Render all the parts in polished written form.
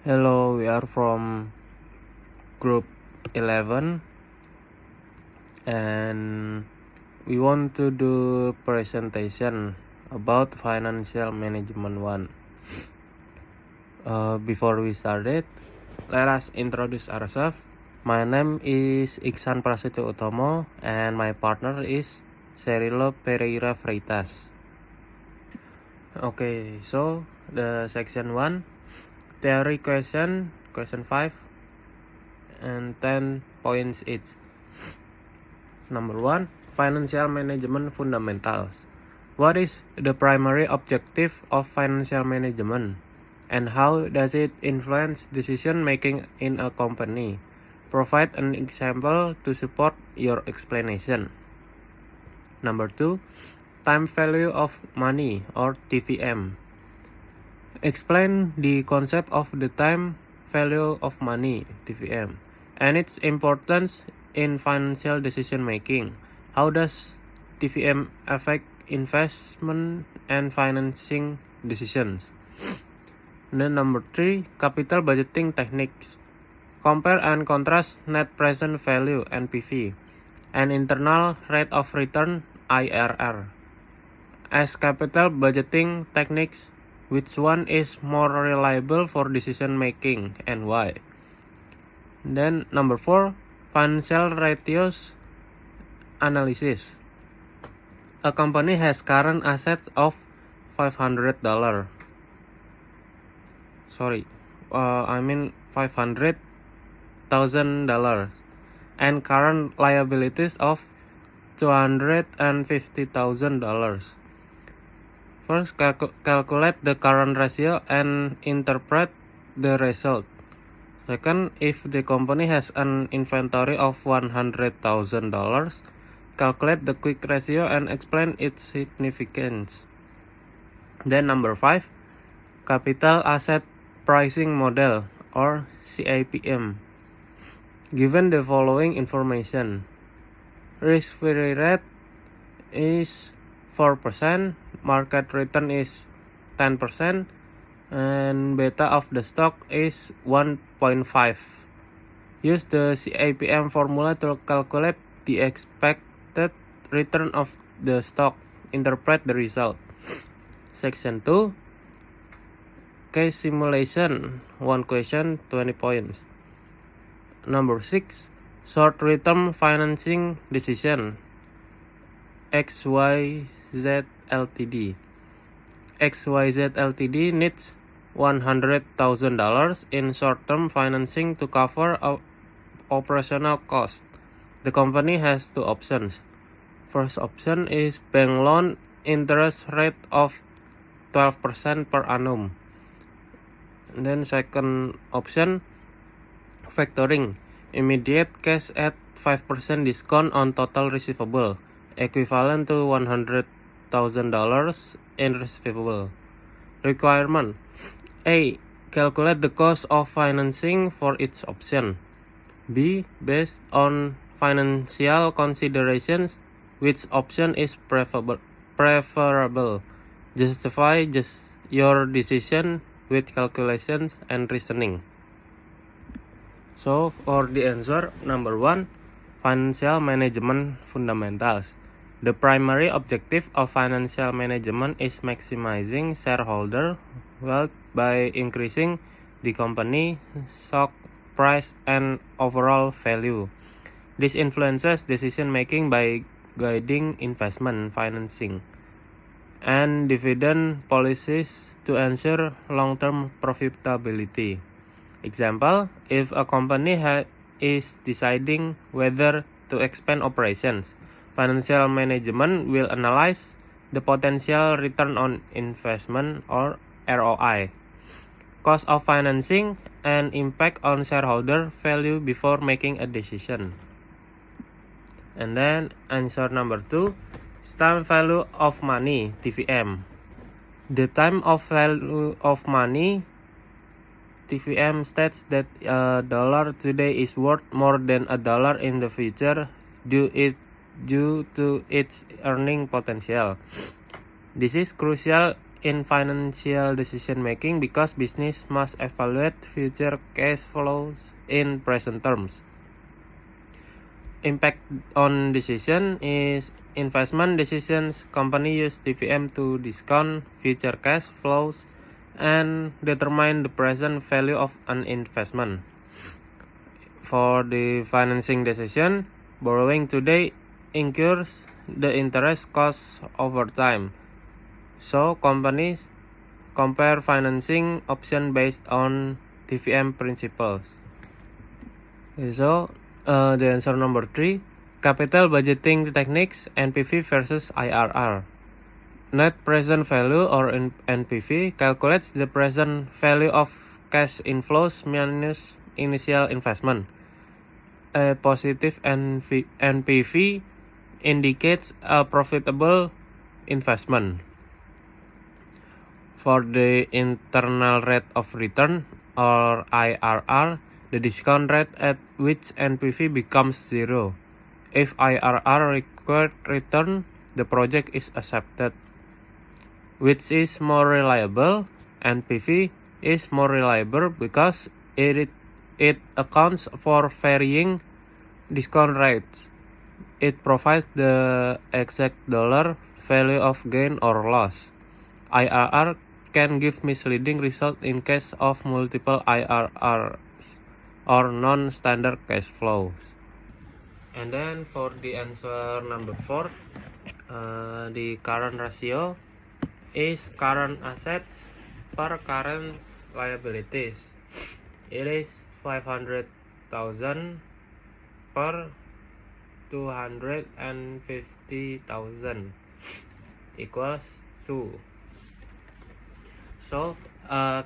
Hello, we are from group 11 and we want to do presentation about financial management 1. Before we start it, let us introduce ourselves. My name is Iksan Prasetyo Utomo and my partner is Cerilo Pereira Freitas. Okay, so the section 1, theory question 5 and 10 points each. Number 1, financial management fundamentals. What is the primary objective of financial management and how does it influence decision making in a company? Provide an example to support your explanation. Number 2, time value of money or TVM. Explain the concept of the time value of money, TVM, and its importance in financial decision making. How does TVM affect investment and financing decisions? And then number 3, capital budgeting techniques. Compare and contrast net present value (NPV) and internal rate of return (IRR). As capital budgeting techniques, which one is more reliable for decision making and why? Then number 4, financial ratios analysis. A company has current assets of $500. $500,000 and current liabilities of $250,000. First, calculate the current ratio and interpret the result. Second, if the company has an inventory of $100,000, calculate the quick ratio and explain its significance. Then number 5, capital asset pricing model or CAPM. Given the following information, risk-free rate is 4%, market return is 10%, and beta of the stock is 1.5. Use the CAPM formula to calculate the expected return of the stock. Interpret the result. Section 2, case simulation, 1 question, 20 points. Number 6, short-term financing decision, XYZ Ltd. XYZ Ltd needs $100,000 in short-term financing to cover operational costs. The company has 2 options. First option is bank loan interest rate of 12% per annum. And then second option, factoring, immediate cash at 5% discount on total receivable, equivalent to $100,000 in receivable. Requirement: A. Calculate the cost of financing for each option. B. Based on financial considerations, which option is preferable? Justify your decision with calculations and reasoning. So for the answer, number 1, financial management fundamentals. The primary objective of financial management is maximizing shareholder wealth by increasing the company stock price and overall value. This influences decision making by guiding investment, financing, and dividend policies to ensure long-term profitability. Example, if a company is deciding whether to expand operations, financial management will analyze the potential return on investment or ROI, cost of financing, and impact on shareholder value before making a decision. And then answer number 2, time value of money, TVM. The time of value of money, TVM, states that a dollar today is worth more than a dollar in the future due to its earning potential. This is crucial in financial decision making because business must evaluate future cash flows in present terms. Impact on decision is investment decisions. Company use DVM to discount future cash flows and determine the present value of an investment. For the financing decision, borrowing today incurs the interest costs over time. So companies compare financing option based on DVM principles. Okay, so the answer number 3, capital budgeting techniques, NPV versus IRR. Net present value or NPV calculates the present value of cash inflows minus initial investment. A positive NPV indicates a profitable investment. For the internal rate of return or IRR, the discount rate at which NPV becomes zero. If IRR required return, the project is accepted. Which is more reliable? NPV is more reliable because it accounts for varying discount rates. It provides the exact dollar value of gain or loss. IRR can give misleading result in case of multiple IRRs or non-standard cash flows. And then for the answer number 4, the current ratio is current assets per current liabilities. It is 500,000 per 250,000 equals 2. So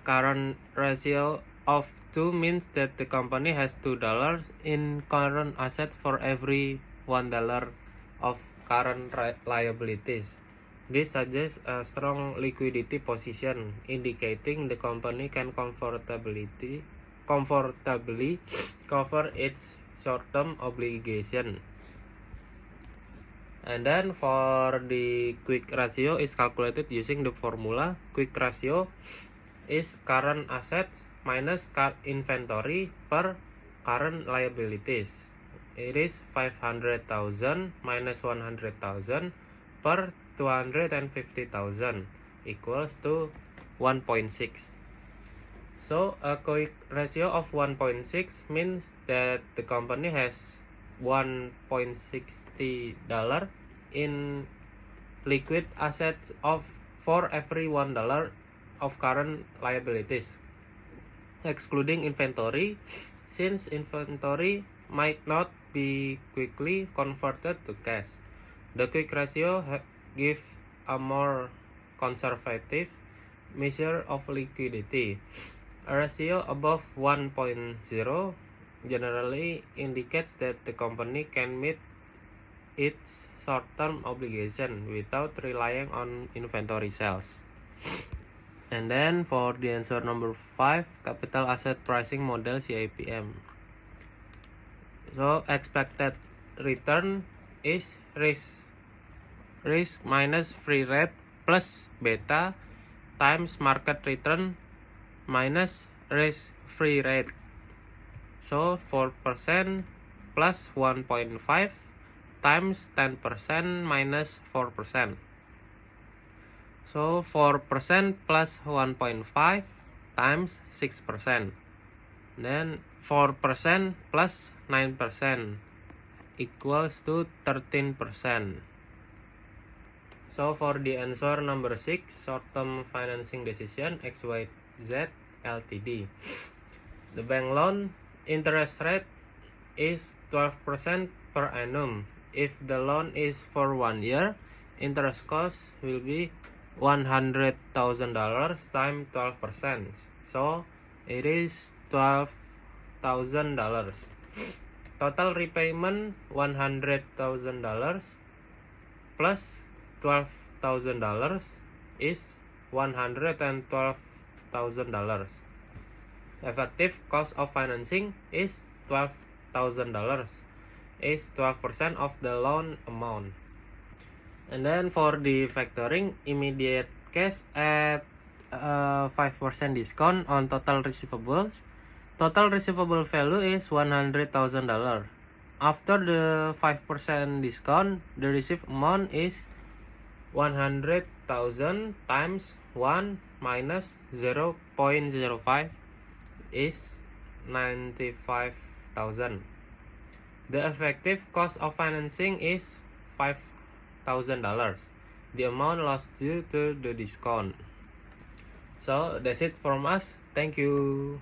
current ratio of 2 means that the company has $2 in current asset for every $1 of current liabilities. This suggests a strong liquidity position, indicating the company can comfortably cover its short-term obligation. And then for the quick ratio is calculated using the formula. Quick ratio is current assets minus inventory per current liabilities. It is 500,000 minus 100,000 per 250,000 equals to 1.6. So a quick ratio of 1.6 means that the company has $1.60 in liquid assets for every $1 of current liabilities, excluding inventory, since inventory might not be quickly converted to cash. The quick ratio gives a more conservative measure of liquidity. A ratio above 1.0 generally indicates that the company can meet its short-term obligation without relying on inventory sales. And then for the answer number 5, capital asset pricing model CAPM. So expected return is risk minus free rate plus beta times market return minus risk free rate. So 4% plus 1.5 times 10% minus 4%. So 4% plus 1.5 times 6%. Then 4% plus 9% equals to 13%. So for the answer number 6, short-term financing decision XYZ Ltd. The bank loan interest rate is 12% per annum. If the loan is for 1 year, interest cost will be $100,000 times 12%. So it is $12,000. Total repayment $100,000 plus $12,000 is $112,000. Effective cost of financing is $12,000, is 12% of the loan amount. And then for the factoring, immediate cash at 5% discount on total receivables. Total receivable value is $100,000. After the 5% discount, the received amount is 100,000 times 1 minus 0.05 is 95,000. The effective cost of financing is $5,000. The amount lost due to the discount. So that's it from us. Thank you.